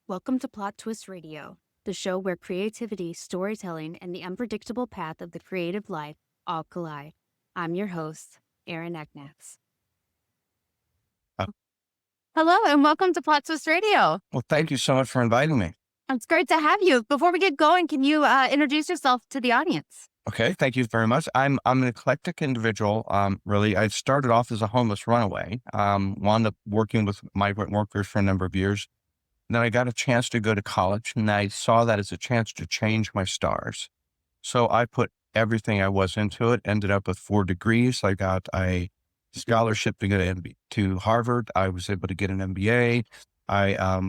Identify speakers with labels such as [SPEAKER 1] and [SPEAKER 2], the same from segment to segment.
[SPEAKER 1] Welcome to Plot Twist Radio, the show where creativity, storytelling, and the unpredictable path of the creative life all collide. I'm your host, Erin Egnatz.
[SPEAKER 2] Uh,
[SPEAKER 1] Hello, and welcome to Plot Twist Radio.
[SPEAKER 2] Well, thank you so much for inviting me.
[SPEAKER 1] It's great to have you. Before we get going, can you introduce yourself to the audience?
[SPEAKER 2] Okay, thank you very much. I'm an eclectic individual. Really, I started off as a homeless runaway. Wound up working with migrant workers for a number of years. Then I got a chance to go to college, and I saw that as a chance to change my stars. So I put everything I was into it. Ended up with 4 degrees. I got a scholarship to go to Harvard. I was able to get an MBA. I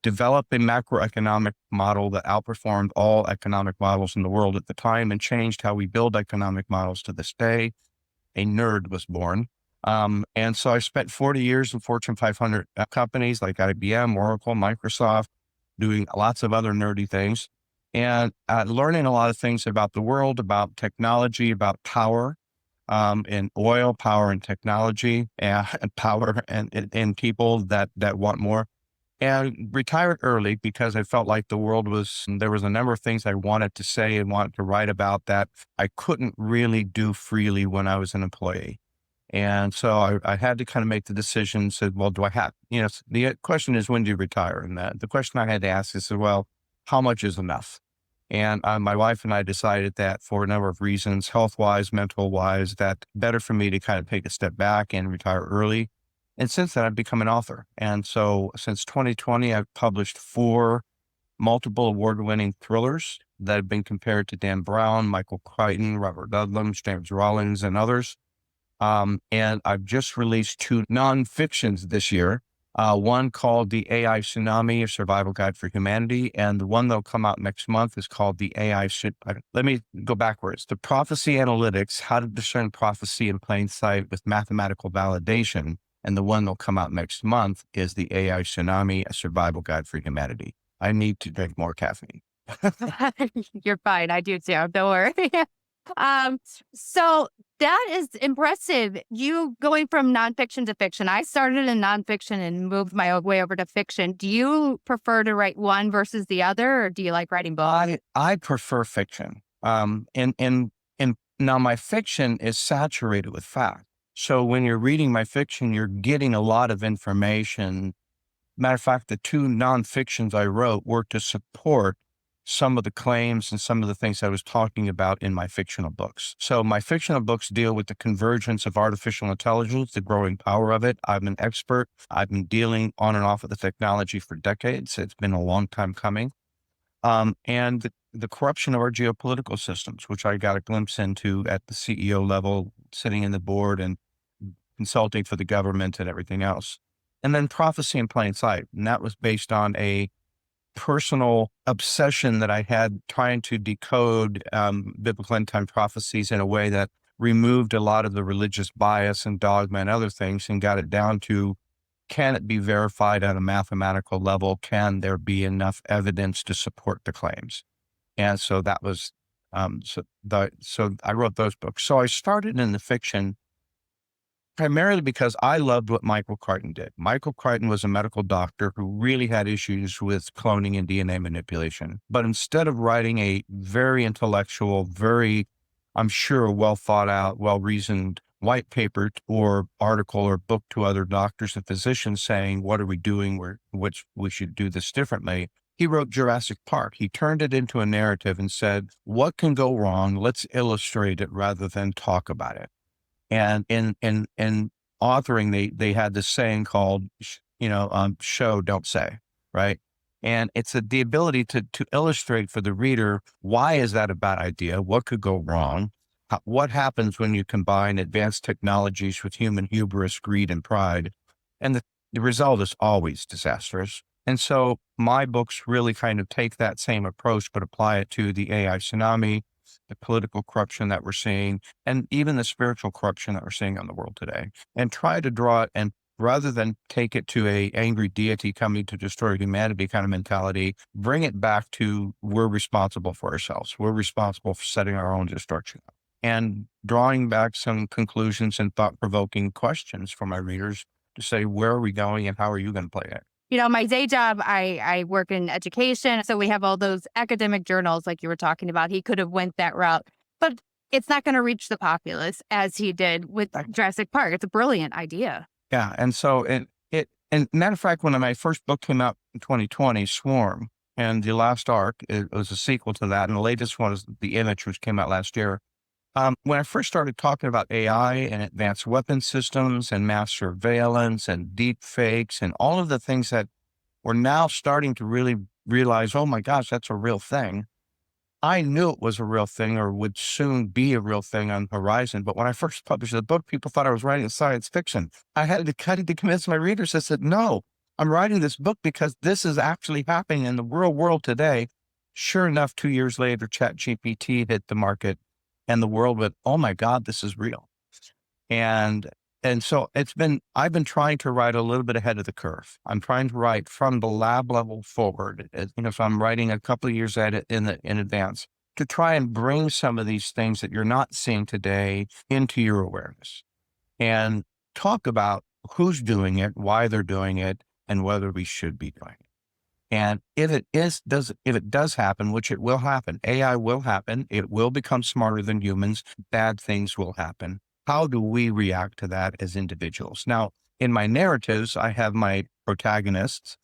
[SPEAKER 2] developed a macroeconomic model that outperformed all economic models in the world at the time and changed how we build economic models to this day. A nerd was born. And so I spent 40 years in Fortune 500 companies like IBM, Oracle, Microsoft, doing lots of other nerdy things and learning a lot of things about the world, about technology, about power, and oil, power and technology, and power and people that want more. And retired early because I felt like there was a number of things I wanted to say and wanted to write about that I couldn't really do freely when I was an employee. And so I had to kind of make the decision, said, well, do I have, the question is, when do you retire? And the question I had to ask is, well, how much is enough? And my wife and I decided that for a number of reasons, health-wise, mental-wise, that better for me to kind of take a step back and retire early. And since then, I've become an author. And so since 2020, I've published 4 multiple award-winning thrillers that have been compared to Dan Brown, Michael Crichton, Robert Ludlum, James Rollins, and others. And I've just released 2 nonfictions this year. One called The AI Tsunami, A Survival Guide for Humanity. And the one that'll come out next month is called let me go backwards. The Prophecy Analytics, How to Discern Prophecy in Plain Sight with Mathematical Validation. And the one that'll come out next month is The AI Tsunami, A Survival Guide for Humanity. I need to drink more caffeine.
[SPEAKER 1] You're fine. I do too. Don't worry. So that is impressive. You going from nonfiction to fiction. I started in nonfiction and moved my way over to fiction. Do you prefer to write one versus the other, or do you like writing both?
[SPEAKER 2] I prefer fiction. And now my fiction is saturated with fact. So when you're reading my fiction, you're getting a lot of information. Matter of fact, the 2 nonfictions I wrote were to support some of the claims and some of the things I was talking about in my fictional books. So my fictional books deal with the convergence of artificial intelligence, the growing power of it. I'm an expert. I've been dealing on and off with the technology for decades. It's been a long time coming. And the corruption of our geopolitical systems, which I got a glimpse into at the CEO level, sitting in the board and consulting for the government and everything else. And then Prophecy in Plain Sight. And that was based on a personal obsession that I had trying to decode biblical end time prophecies in a way that removed a lot of the religious bias and dogma and other things and got it down to, can it be verified at a mathematical level? Can there be enough evidence to support the claims? And so that was, so I wrote those books. So I started in the fiction primarily because I loved what Michael Crichton did. Michael Crichton was a medical doctor who really had issues with cloning and DNA manipulation. But instead of writing a very intellectual, very, I'm sure, well thought out, well-reasoned white paper or article or book to other doctors and physicians saying, what are we doing? Which we should do this differently. He wrote Jurassic Park. He turned it into a narrative and said, what can go wrong? Let's illustrate it rather than talk about it. And in authoring, they had this saying called, show, don't say, right? And it's the ability to illustrate for the reader, why is that a bad idea? What could go wrong? What happens when you combine advanced technologies with human hubris, greed, and pride? And the result is always disastrous. And so my books really kind of take that same approach, but apply it to the AI tsunami, the political corruption that we're seeing, and even the spiritual corruption that we're seeing on the world today, and try to draw it, and rather than take it to a angry deity coming to destroy humanity kind of mentality, bring it back to, we're responsible for ourselves. We're responsible for setting our own destruction up, and drawing back some conclusions and thought-provoking questions for my readers to say, where are we going and how are you going to play it?
[SPEAKER 1] My day job, I work in education. So we have all those academic journals like you were talking about. He could have went that route, but it's not going to reach the populace as he did with Jurassic Park. It's a brilliant idea.
[SPEAKER 2] Yeah. And so and matter of fact, when my first book came out in 2020, Swarm and The Last Ark, it was a sequel to that. And the latest one is The Image, which came out last year. When I first started talking about AI and advanced weapon systems and mass surveillance and deep fakes and all of the things that we're now starting to really realize, oh my gosh, that's a real thing. I knew it was a real thing or would soon be a real thing on the horizon. But when I first published the book, people thought I was writing science fiction. I had to kind of convince my readers. I said, no, I'm writing this book because this is actually happening in the real world today. Sure enough, 2 years later, ChatGPT hit the market and the world went, oh my God, this is real. And so I've been trying to write a little bit ahead of the curve. I'm trying to write from the lab level forward. So I'm writing a couple of years at it in advance to try and bring some of these things that you're not seeing today into your awareness and talk about who's doing it, why they're doing it, and whether we should be doing it. And if it does happen, which it will happen, AI will happen, it will become smarter than humans, bad things will happen. How do we react to that as individuals? Now, in my narratives, I have my protagonists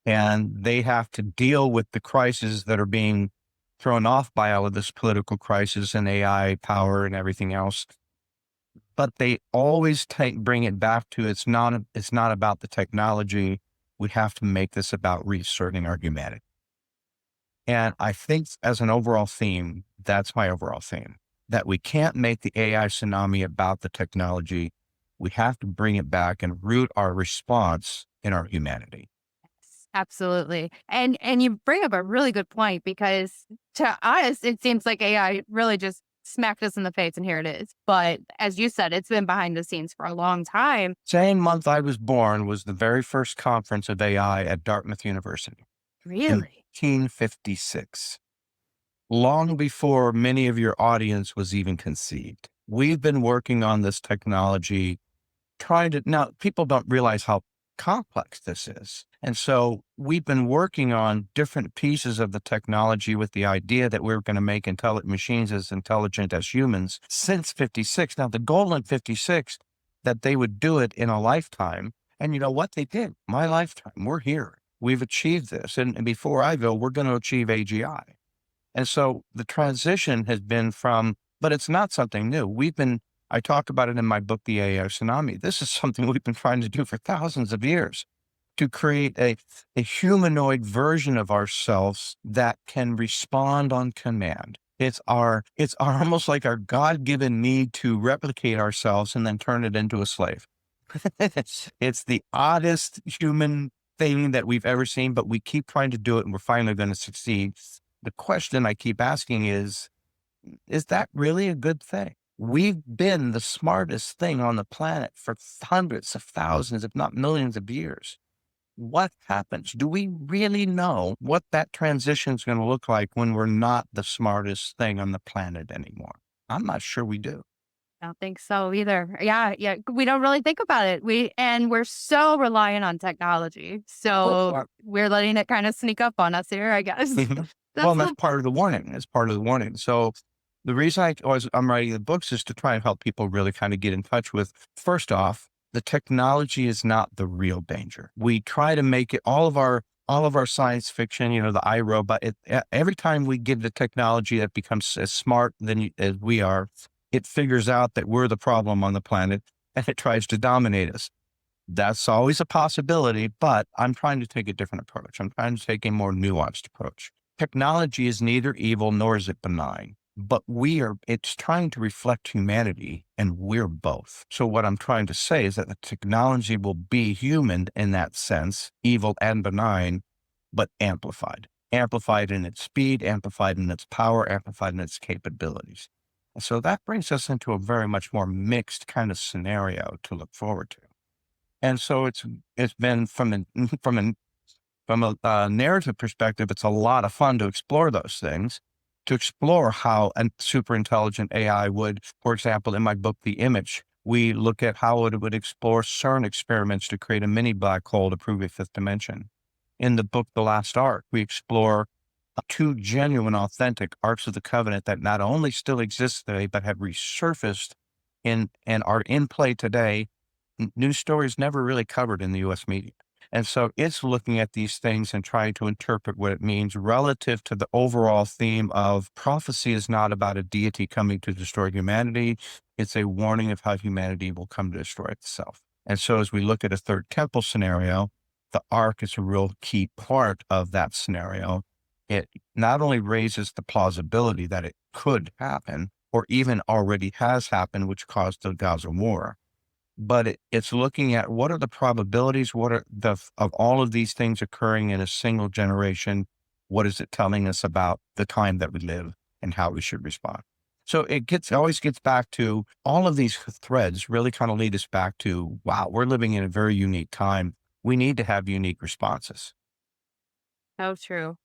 [SPEAKER 2] and they have to deal with the crises that are being thrown off by all of this political crisis and AI power and everything else. But they always bring it back to it's not about the technology. We have to make this about reasserting our humanity. And I think as an overall theme, that's my overall theme, that we can't make the AI tsunami about the technology. We have to bring it back and root our response in our humanity.
[SPEAKER 1] Absolutely. And you bring up a really good point because to us, it seems like AI really just smacked us in the face and here it is. But as you said, it's been behind the scenes for a long time.
[SPEAKER 2] Same month I was born was the very first conference of AI at Dartmouth University in
[SPEAKER 1] Really?
[SPEAKER 2] 1956, long before many of your audience was even conceived. We've been working on this technology, now people don't realize how complex this is. And so we've been working on different pieces of the technology with the idea that we're going to make machines as intelligent as humans since 56. Now, the goal in 56, that they would do it in a lifetime. And you know what they did? My lifetime. We're here. We've achieved this. And before I go, we're going to achieve AGI. And so the transition has been but it's not something new. I talk about it in my book, The AI Tsunami. This is something we've been trying to do for thousands of years, to create a humanoid version of ourselves that can respond on command. It's almost like our God-given need to replicate ourselves and then turn it into a slave. It's the oddest human thing that we've ever seen, but we keep trying to do it and we're finally going to succeed. The question I keep asking is that really a good thing? We've been the smartest thing on the planet for hundreds of thousands, if not millions of years. What happens? Do we really know what that transition is going to look like when we're not the smartest thing on the planet anymore? I'm not sure we do.
[SPEAKER 1] I don't think so either. Yeah. We don't really think about it. We're so reliant on technology. So we're letting it kind of sneak up on us here, I guess.
[SPEAKER 2] That's part of the warning. It's part of the warning. So the reason I'm writing the books is to try and help people really kind of get in touch with, first off, the technology is not the real danger. We try to make it all of our science fiction, the iRobot. Every time we give the technology that becomes as smart as we are, it figures out that we're the problem on the planet and it tries to dominate us. That's always a possibility, but I'm trying to take a different approach. I'm trying to take a more nuanced approach. Technology is neither evil nor is it benign, but it's trying to reflect humanity and we're both. So what I'm trying to say is that the technology will be human in that sense, evil and benign, but amplified in its speed, amplified in its power, amplified in its capabilities. And so that brings us into a very much more mixed kind of scenario to look forward to. And so it's been from a narrative perspective, it's a lot of fun to explore those things, to explore how a super intelligent AI would, for example, in my book, The Image, We look at how it would explore CERN experiments to create a mini black hole to prove a fifth dimension. In the book, The Last Ark, we explore two genuine, authentic Arks of the Covenant that not only still exist today, but have resurfaced and are in play today. News stories never really covered in the U.S. media. And so it's looking at these things and trying to interpret what it means relative to the overall theme of prophecy is not about a deity coming to destroy humanity. It's a warning of how humanity will come to destroy itself. And so as we look at a third temple scenario, the ark is a real key part of that scenario. It not only raises the plausibility that it could happen or even already has happened, which caused the Gaza war, but it's looking at what are the probabilities, what are of all of these things occurring in a single generation. What is it telling us about the time that we live and how we should respond? So always gets back to all of these threads really kind of lead us back to, wow, we're living in a very unique time. We need to have unique responses.
[SPEAKER 1] So true.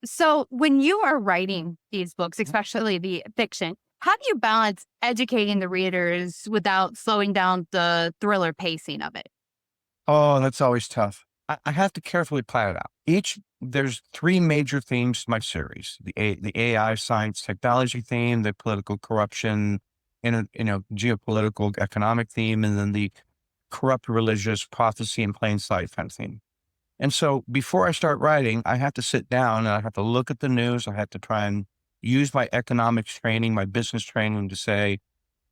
[SPEAKER 1] So when you are writing these books, especially the fiction, how do you balance educating the readers without slowing down the thriller pacing of it?
[SPEAKER 2] Oh, that's always tough. I have to carefully plan it out. There's three major themes to my series: the AI, science, technology theme, the political corruption, geopolitical, economic theme, and then the corrupt religious prophecy in plain sight kind of theme. And so before I start writing, I have to sit down and I have to look at the news. I have to try and use my economics training, my business training to say,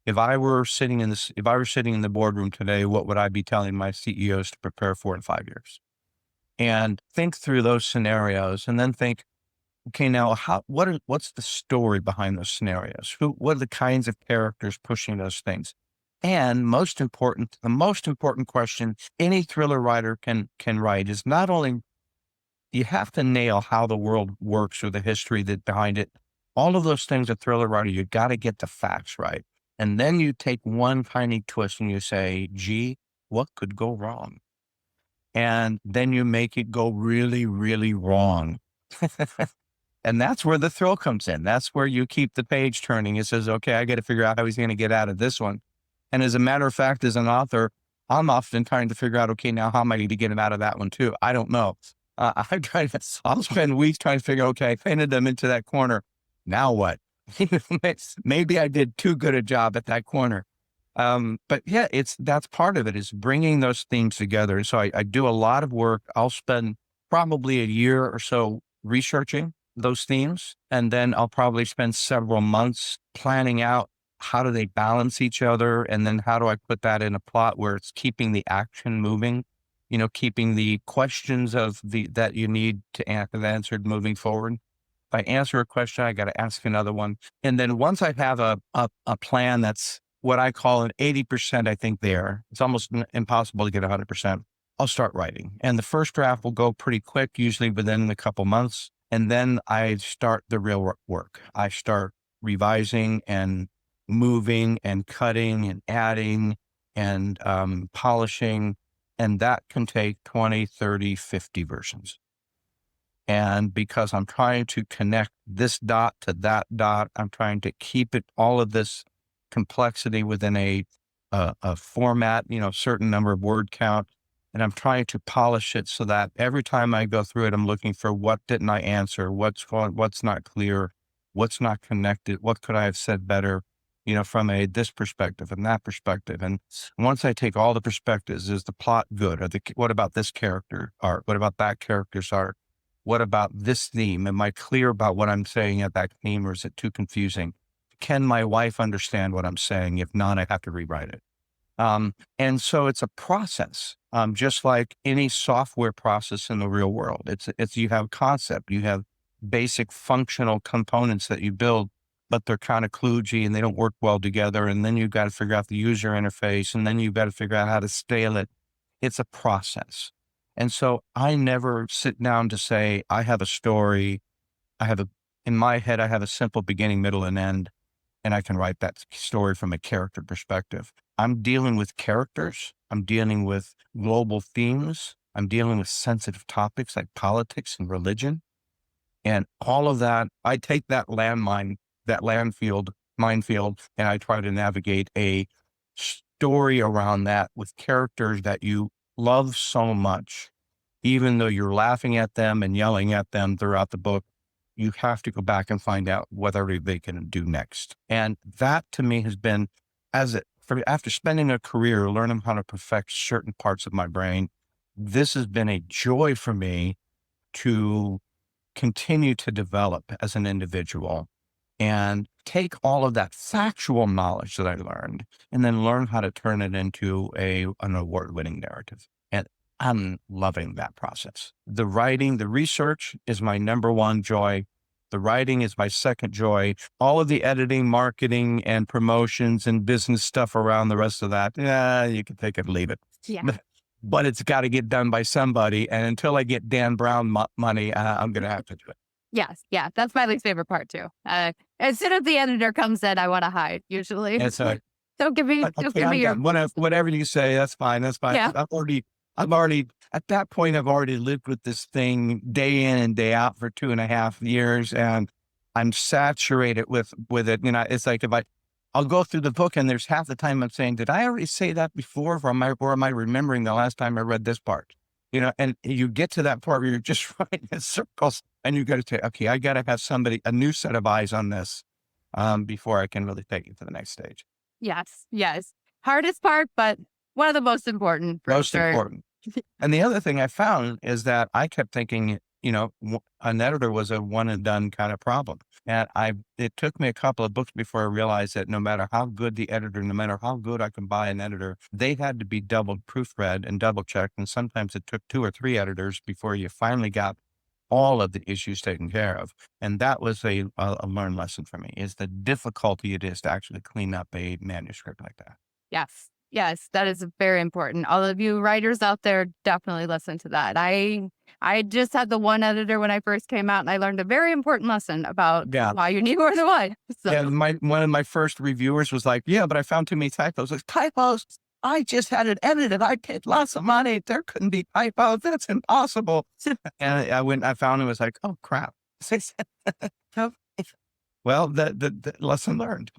[SPEAKER 2] if I were sitting in the boardroom today, what would I be telling my CEOs to prepare for in 5 years? And think through those scenarios and then think, okay, now what's the story behind those scenarios? What are the kinds of characters pushing those things? And the most important question any thriller writer can write is not only you have to nail how the world works or the history that behind it. All of those things, a thriller writer, you got to get the facts right. And then you take one tiny twist and you say, gee, what could go wrong? And then you make it go really, really wrong. And that's where the thrill comes in. That's where you keep the page turning. It says, okay, I got to figure out how he's going to get out of this one. And as a matter of fact, as an author, I'm often trying to figure out, okay, now how am I going to get him out of that one too? I don't know. I'll spend weeks trying to figure, okay, I painted them into that corner. Now what? Maybe I did too good a job at that corner. But yeah, that's part of it is bringing those things together. And so I do a lot of work. I'll spend probably a year or so researching those themes. And then I'll probably spend several months planning out how do they balance each other? And then how do I put that in a plot where it's keeping the action moving, keeping the questions that you need to have answered moving forward. If I answer a question, I got to ask another one. And then once I have a plan that's what I call an 80%, I think it's almost impossible to get 100%. I'll start writing. And the first draft will go pretty quick, usually within a couple months. And then I start the real work. I start revising and moving and cutting and adding and polishing. And that can take 20, 30, 50 versions. And because I'm trying to connect this dot to that dot, I'm trying to keep all of this complexity within a format, certain number of word count. And I'm trying to polish it so that every time I go through it, I'm looking for what didn't I answer? What's not clear? What's not connected? What could I have said better? From this perspective and that perspective. And once I take all the perspectives, is the plot good? What about this character art? What about that character's art? What about this theme? Am I clear about what I'm saying at that theme, or is it too confusing? Can my wife understand what I'm saying? If not, I have to rewrite it. And so it's a process, just like any software process in the real world. It's you have concept, you have basic functional components that you build, but they're kind of kludgy and they don't work well together. And then you've got to figure out the user interface, and then you've got to figure out how to scale it. It's a process. And so I never sit down to say, I have a story. In my head, I have a simple beginning, middle, and end, and I can write that story from a character perspective. I'm dealing with characters. I'm dealing with global themes. I'm dealing with sensitive topics like politics and religion. And all of that, I take minefield, and I try to navigate a story around that with characters that you love so much, even though you're laughing at them and yelling at them throughout the book, you have to go back and find out what are they can do next. And that to me has been, after spending a career learning how to perfect certain parts of my brain, this has been a joy for me to continue to develop as an individual and take all of that factual knowledge that I learned and then learn how to turn it into an award-winning narrative. And I'm loving that process. The writing, the research is my number one joy. The writing is my second joy. All of the editing, marketing, and promotions and business stuff around the rest of that, yeah, you can take it or leave it.
[SPEAKER 1] Yeah.
[SPEAKER 2] But it's got to get done by somebody. And until I get Dan Brown money, I'm going to have to do it.
[SPEAKER 1] Yes. Yeah. That's my least favorite part too. As soon as the editor comes in, I want to hide usually.
[SPEAKER 2] It's like,
[SPEAKER 1] Don't give me your,
[SPEAKER 2] whatever you say, that's fine. That's fine.
[SPEAKER 1] Yeah.
[SPEAKER 2] I've already, at that point, I've already lived with this thing day in and day out for 2.5 years. And I'm saturated with it. You know, it's like I'll go through the book and there's half the time I'm saying, did I already say that before? Or am I remembering the last time I read this part? You know, and you get to that part where you're just running in circles and you got to say, okay, I got to have a new set of eyes on this before I can really take it to the next stage.
[SPEAKER 1] yes. Yes. Hardest part, but one of the most important. For
[SPEAKER 2] Most
[SPEAKER 1] sure.
[SPEAKER 2] important. And the other thing I found is that I kept thinking, you know, an editor was a one and done kind of problem. And it took me a couple of books before I realized that no matter how good the editor, no matter how good I can buy an editor, they had to be double proofread and double checked. And sometimes it took 2 or 3 editors before you finally got all of the issues taken care of. And that was a learned lesson for me, is the difficulty it is to actually clean up a manuscript like that.
[SPEAKER 1] Yes. Yes. That is very important. All of you writers out there, definitely listen to that. I just had the one editor when I first came out and I learned a very important lesson about
[SPEAKER 2] Yeah.
[SPEAKER 1] why you need more than one. So,
[SPEAKER 2] Yeah, one of my first reviewers was like, yeah, but I found too many typos. Like, typos? I just had it edited. I paid lots of money. There couldn't be typos. That's impossible. And I found it was like, oh crap. Well, the lesson learned.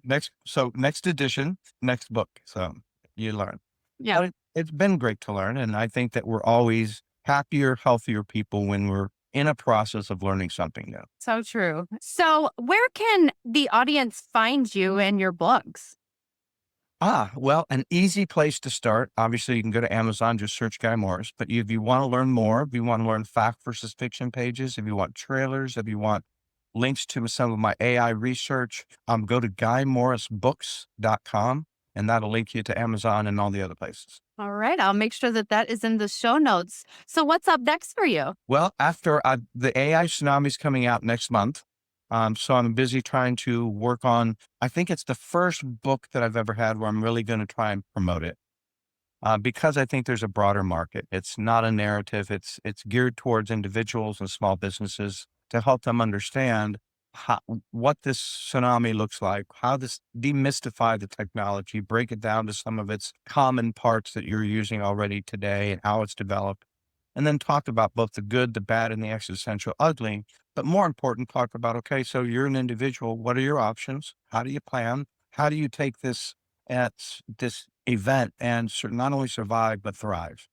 [SPEAKER 2] Next edition, next book. So you learn.
[SPEAKER 1] yeah.
[SPEAKER 2] But it's been great to learn. And I think that we're always happier, healthier people when we're in a process of learning something new.
[SPEAKER 1] So true. So where can the audience find you and your blogs?
[SPEAKER 2] Well, an easy place to start. Obviously, you can go to Amazon, just search Guy Morris. But if you want to learn more, if you want to learn fact versus fiction pages, if you want trailers, if you want links to some of my AI research, go to guymorrisbooks.com, and that'll link you to Amazon and all the other places.
[SPEAKER 1] All right. I'll make sure that is in the show notes. So what's up next for you?
[SPEAKER 2] Well, after the AI Tsunami is coming out next month. So I'm busy trying to work on, I think it's the first book that I've ever had where I'm really going to try and promote it. Because I think there's a broader market. It's not a narrative. It's geared towards individuals and small businesses to help them understand what this tsunami looks like, how this demystify the technology, break it down to some of its common parts that you're using already today and how it's developed. And then talk about both the good, the bad, and the existential ugly. But more important, talk about, okay, so you're an individual. What are your options? How do you plan? How do you take this event and not only survive, but thrive?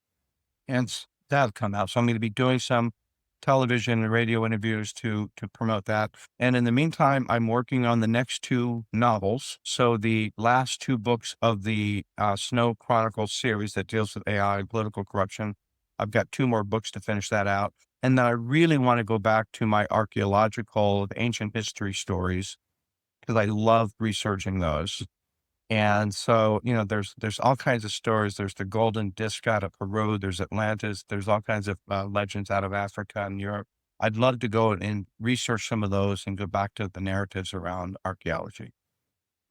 [SPEAKER 2] And that'll come out. So I'm going to be doing some television and radio interviews to promote that. And in the meantime, I'm working on the next 2 novels. So the last 2 books of the Snow Chronicles series that deals with AI and political corruption. I've got 2 more books to finish that out. And then I really want to go back to my archaeological ancient history stories because I love researching those. And so, you know, there's all kinds of stories. There's the golden disc out of Peru. There's Atlantis. There's all kinds of legends out of Africa and Europe. I'd love to go and research some of those and go back to the narratives around archaeology.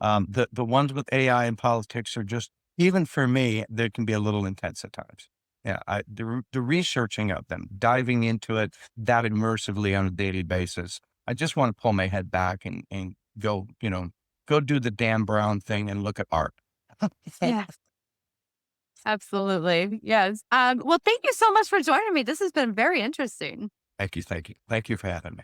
[SPEAKER 2] The ones with AI and politics are just, even for me, they can be a little intense at times. Yeah, the researching of them, diving into it that immersively on a daily basis. I just want to pull my head back and go, go do the Dan Brown thing and look at art.
[SPEAKER 1] Yes, absolutely. Yes. Well, thank you so much for joining me. This has been very interesting.
[SPEAKER 2] Thank you. Thank you. Thank you for having me.